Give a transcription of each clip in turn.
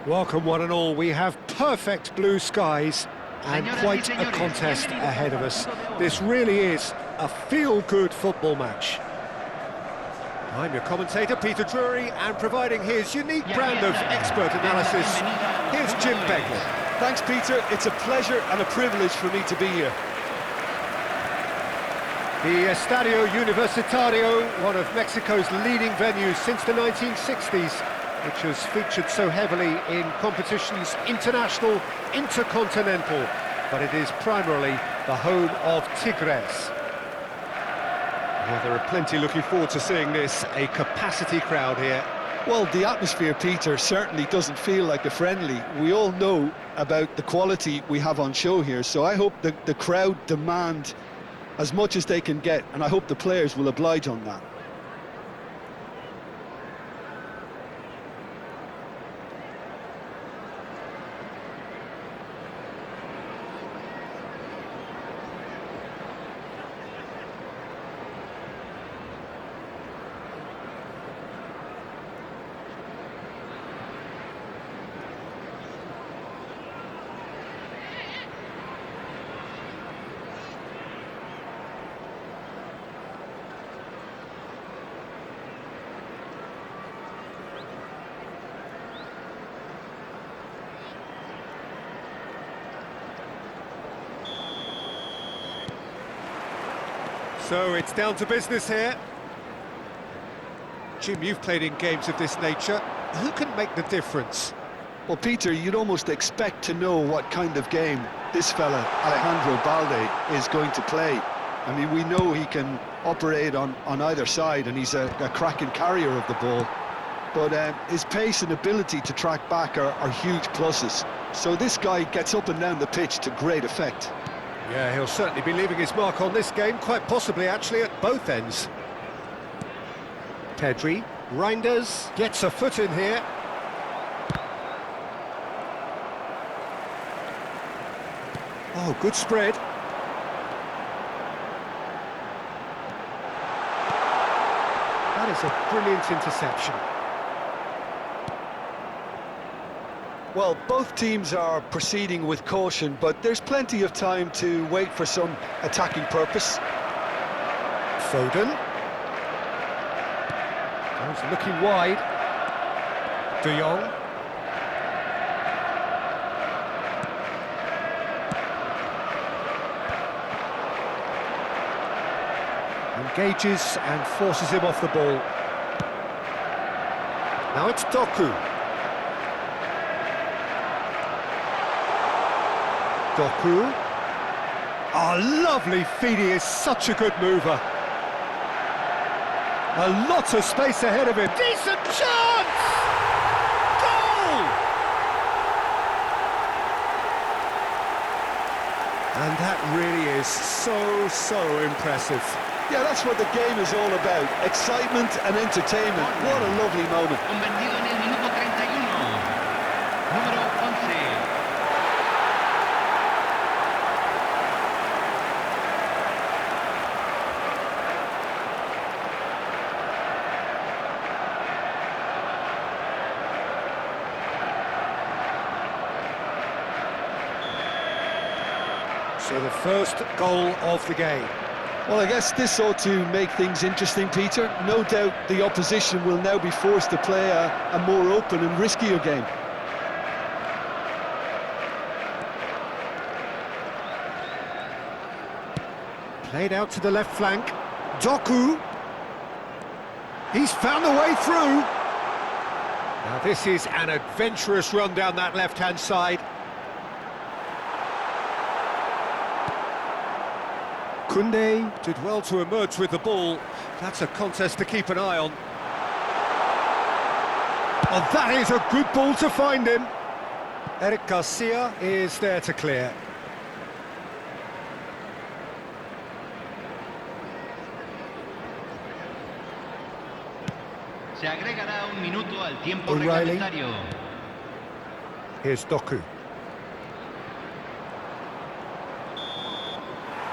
Welcome one and all, we have perfect blue skies and quite a contest ahead of us. This really is a feel-good football match. I'm your commentator, Peter Drury, and providing his unique brand of expert analysis, here's Jim Begley. Thanks, Peter. It's a pleasure and a privilege for me to be here. The Estadio Universitario, one of Mexico's leading venues since the 1960s, which has featured so heavily in competitions international, intercontinental, but it is primarily the home of Tigres. Well, there are plenty looking forward to seeing this, a capacity crowd here. Well, the atmosphere, Peter, certainly doesn't feel like a friendly. We all know about the quality we have on show here, so I hope the crowd demand as much as they can get, and I hope the players will oblige on that. So it's down to business here. Jim, you've played in games of this nature. Who can make the difference? Well, Peter, you'd almost expect to know what kind of game this fella, Alejandro Balde, is going to play. I mean, we know he can operate on either side, and he's a cracking carrier of the ball. But his pace and ability to track back are huge pluses. So this guy gets up and down the pitch to great effect. Yeah, he'll certainly be leaving his mark on this game, quite possibly actually at both ends. Pedri, Reinders, gets a foot in here. Oh, good spread. That is a brilliant interception. Well, both teams are proceeding with caution, but there's plenty of time to wait for some attacking purpose. Foden. Goes looking wide. De Jong. Engages and forces him off the ball. Now it's Doku. Doku. Oh, lovely feed, he is such a good mover. A lot of space ahead of him. Decent chance! Goal! And that really is so impressive. Yeah, that's what the game is all about. Excitement and entertainment. What a lovely moment. Convertido en el minuto 31. Número 11. So the first goal of the game. Well, I guess this ought to make things interesting, Peter. No doubt the opposition will now be forced to play a more open and riskier game. Played out to the left flank. Doku. He's found a way through. Now this is an adventurous run down that left-hand side. Koundé did well to emerge with the ball. That's a contest to keep an eye on. Oh, that is a good ball to find him. Eric Garcia is there to clear. Se agregará un minuto al tiempo O'Reilly. reglamentario. Here's Doku.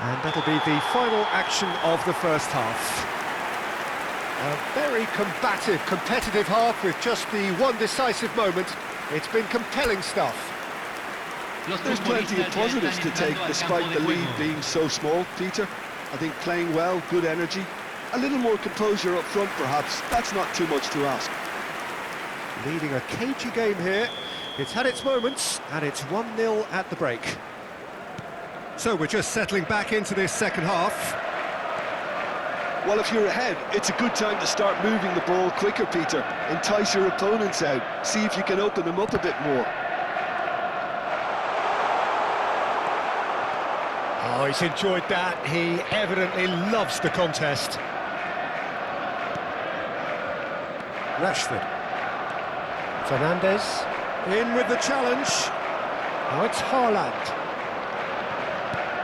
And that'll be the final action of the first half. A very combative, competitive half with just the one decisive moment. It's been compelling stuff. There's plenty of positives to take despite the lead being so small, Peter. I think playing well, good energy, a little more composure up front perhaps, that's not too much to ask. Leading a cagey game here. It's had its moments, and it's 1-0 at the break. So we're just settling back into this second half. Well, if you're ahead, it's a good time to start moving the ball quicker, Peter. Entice your opponents out, see if you can open them up a bit more. Oh, he's enjoyed that. He evidently loves the contest. Rashford. Fernandes. In with the challenge. Now it's Haaland.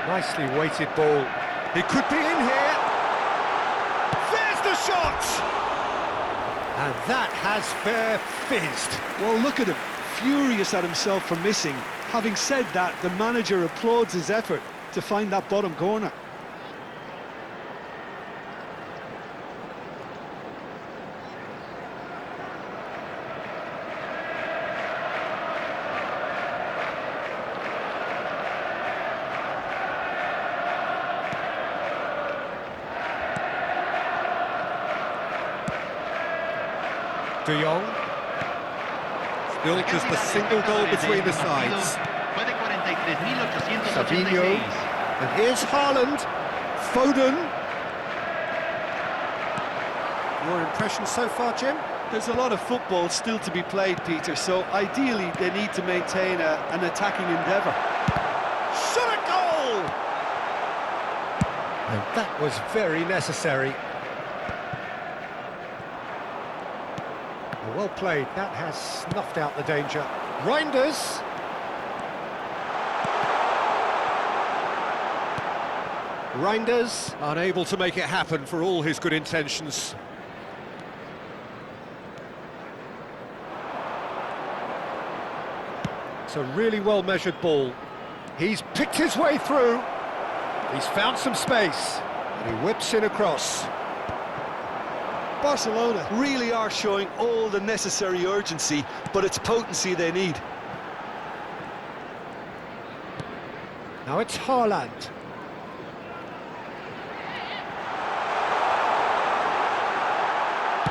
Nicely weighted ball. He could be in here. There's the shot! And that has fair fizzed. Well, look at him, furious at himself for missing. Having said that, the manager applauds his effort to find that bottom corner. De Jong. Still just a single goal between the sides. Savinho. And here's Haaland. Foden. Your impressions so far, Jim? There's a lot of football still to be played, Peter, so ideally they need to maintain an attacking endeavour. Shot a goal! And that was very necessary. Well played, that has snuffed out the danger. Reinders. Reinders, unable to make it happen for all his good intentions. It's a really well-measured ball. He's picked his way through. He's found some space. And he whips in across. Barcelona really are showing all the necessary urgency, but it's potency they need. Now it's Haaland.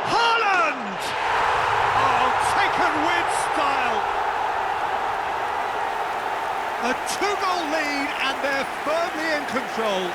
Haaland! Oh, taken with style! A two-goal lead, and they're firmly in control.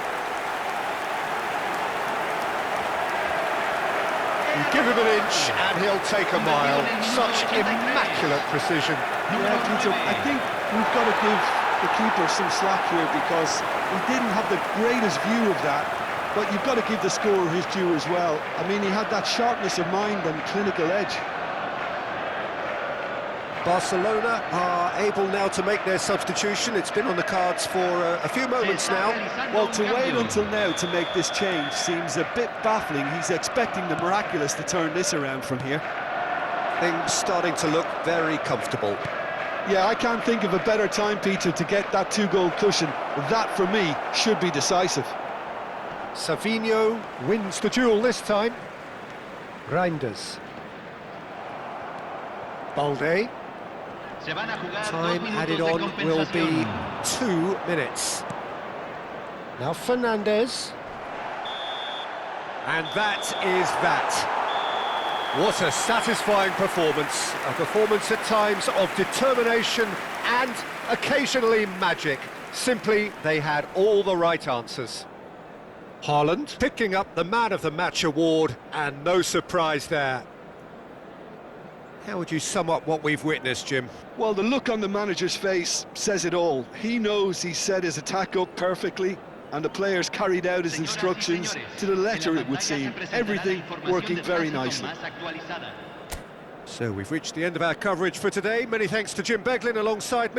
You give him an inch and he'll take a mile. Such immaculate precision. Yeah, Peter, I think we've got to give the keeper some slack here because he didn't have the greatest view of that, but you've got to give the scorer his due as well. I mean, he had that sharpness of mind and clinical edge. Barcelona are able now to make their substitution. It's been on the cards for a few moments now. Well, to wait until now to make this change seems a bit baffling. He's expecting the miraculous to turn this around from here. Things starting to look very comfortable. Yeah, I can't think of a better time, Peter, to get that two-goal cushion. That, for me, should be decisive. Savinho wins the duel this time. Reinders. Balde. Time added on will be 2 minutes. Now Fernandes. And that is that. What a satisfying performance. A performance at times of determination and occasionally magic. Simply, they had all the right answers. Haaland picking up the Man of the Match award, and no surprise there. How would you sum up what we've witnessed, Jim? Well, the look on the manager's face says it all. He knows he set his attack up perfectly, and the players carried out his instructions to the letter, it would seem. Everything working very nicely. So we've reached the end of our coverage for today. Many thanks to Jim Beglin alongside me.